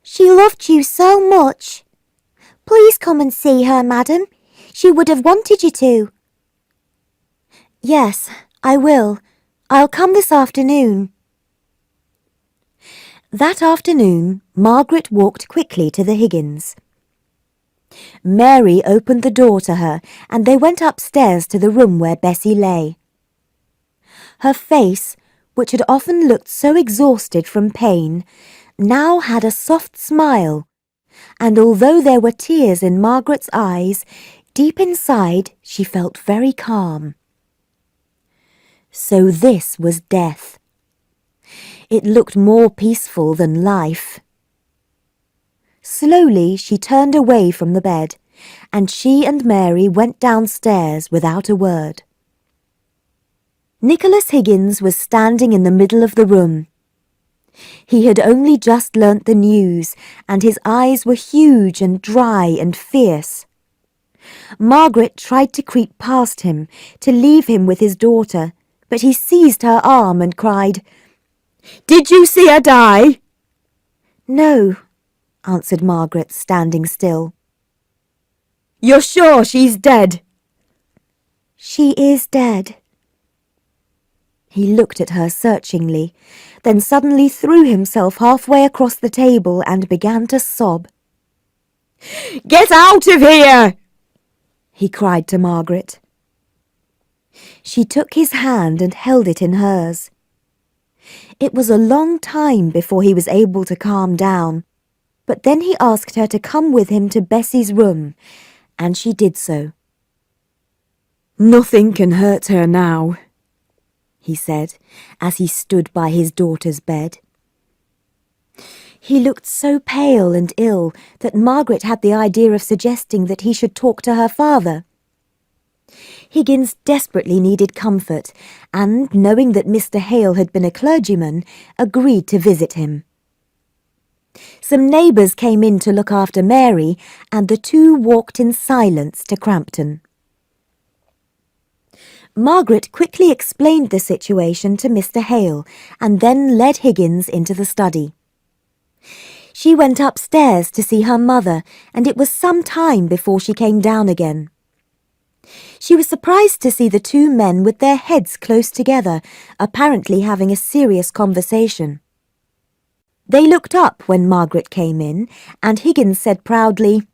S2: "She loved you so much. Please come and see her, madam. She would have wanted you to." "Yes, I will. I'll come this afternoon." That afternoon, Margaret walked quickly to the Higgins. Mary opened the door to her, and they went upstairs to the room where Bessie lay. Her face, which had often looked so exhausted from pain, now had a soft smile, and although there were tears in Margaret's eyes, deep inside she felt very calm. So this was death. It looked more peaceful than life. Slowly she turned away from the bed, and she and Mary went downstairs without a word. Nicholas Higgins was standing in the middle of the room. He had only just learnt the news, and his eyes were huge and dry and fierce. Margaret tried to creep past him, to leave him with his daughter, but he seized her arm and cried, "Did you see her die?" "No," answered Margaret, standing still. "You're sure she's dead?" "She is dead." He looked at her searchingly, then suddenly threw himself halfway across the table and began to sob. "Get out of here!" he cried to Margaret. She took his hand and held it in hers. It was a long time before he was able to calm down, but then he asked her to come with him to Bessie's room, and she did so. "Nothing can hurt her now," he said, as he stood by his daughter's bed. He looked so pale and ill that Margaret had the idea of suggesting that he should talk to her father. Higgins desperately needed comfort, and, knowing that Mr. Hale had been a clergyman, agreed to visit him. Some neighbours came in to look after Mary, and the two walked in silence to Crampton. Margaret quickly explained the situation to Mr. Hale, and then led Higgins into the study. She went upstairs to see her mother, and it was some time before she came down again. She was surprised to see the two men with their heads close together, apparently having a serious conversation. They looked up when Margaret came in, and Higgins said proudly,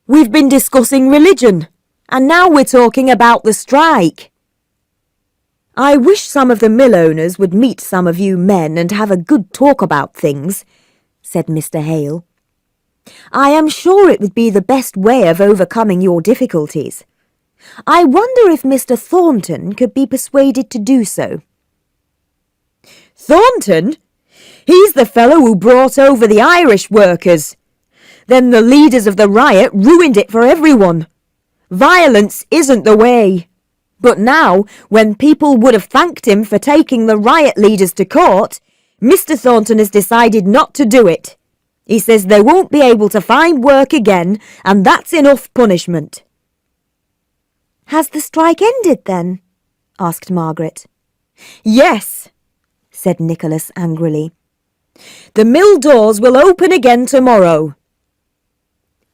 S2: "We've been discussing religion, and now we're talking about the strike." "I wish some of the mill owners would meet some of you men and have a good talk about things," said Mr. Hale.
S3: I am sure it would be the best way of overcoming your difficulties. I wonder if Mr. Thornton could be persuaded to do so. Thornton? He's the fellow who brought over the Irish workers. Then the leaders of the riot ruined it for everyone. Violence isn't the way. But now, when people would have thanked him for taking the riot leaders to court, Mr. Thornton has decided not to do it. He says they won't be able to find work again, and that's enough punishment.
S2: Has the strike ended then? Asked Margaret.
S3: Yes, said Nicholas angrily. The mill doors will open again tomorrow.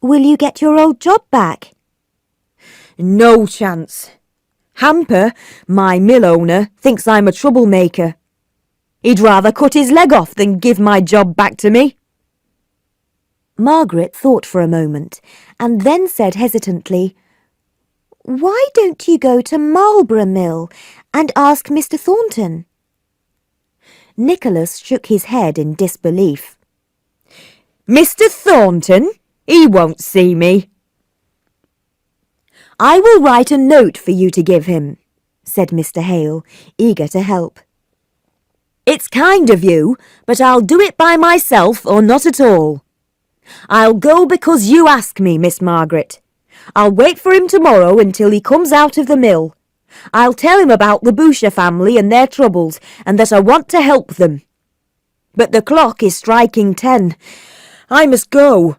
S2: Will you get your old job back?
S3: No chance. Hamper, my mill owner, thinks I'm a troublemaker. He'd rather cut his leg off than give my job back to me.
S2: Margaret thought for a moment, and then said hesitantly, Why don't you go to Marlborough Mill and ask Mr. Thornton? Nicholas shook his head in disbelief.
S3: Mr. Thornton? He won't see me. I will write a note for you to give him, said Mr. Hale, eager to help. It's kind of you, but I'll do it by myself or not at all. I'll go because you ask me, Miss Margaret. I'll wait for him tomorrow until he comes out of the mill. I'll tell him about the Boucher family and their troubles, and that I want to help them. But the clock is striking 10. I must go.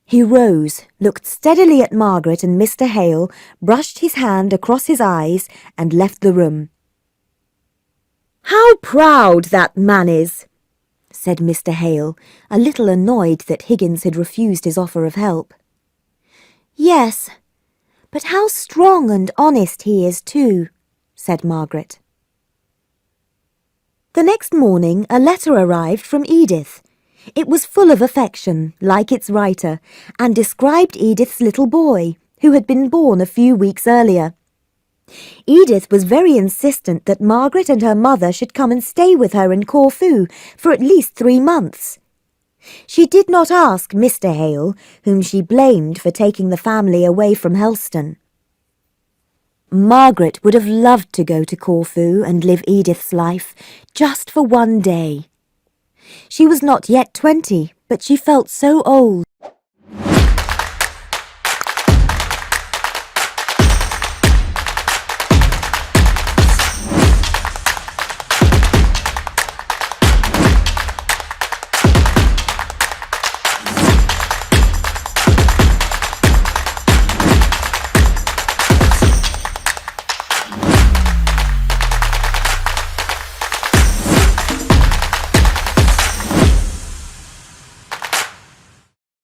S2: He rose, looked steadily at Margaret and Mr. Hale, brushed his hand across his eyes, and left the room.
S3: How proud that man is,
S2: said Mr. Hale, a little annoyed that Higgins had refused his offer of help. Yes, but how strong and honest he is too, said Margaret. The next morning a letter arrived from Edith. It was full of affection, like its writer, and described Edith's little boy, who had been born a few weeks earlier. Edith was very insistent that Margaret and her mother should come and stay with her in Corfu for at least 3 months. She did not ask Mr. Hale, whom she blamed for taking the family away from Helston. Margaret would have loved to go to Corfu and live Edith's life, just for one day. She was not yet 20, but she felt so old.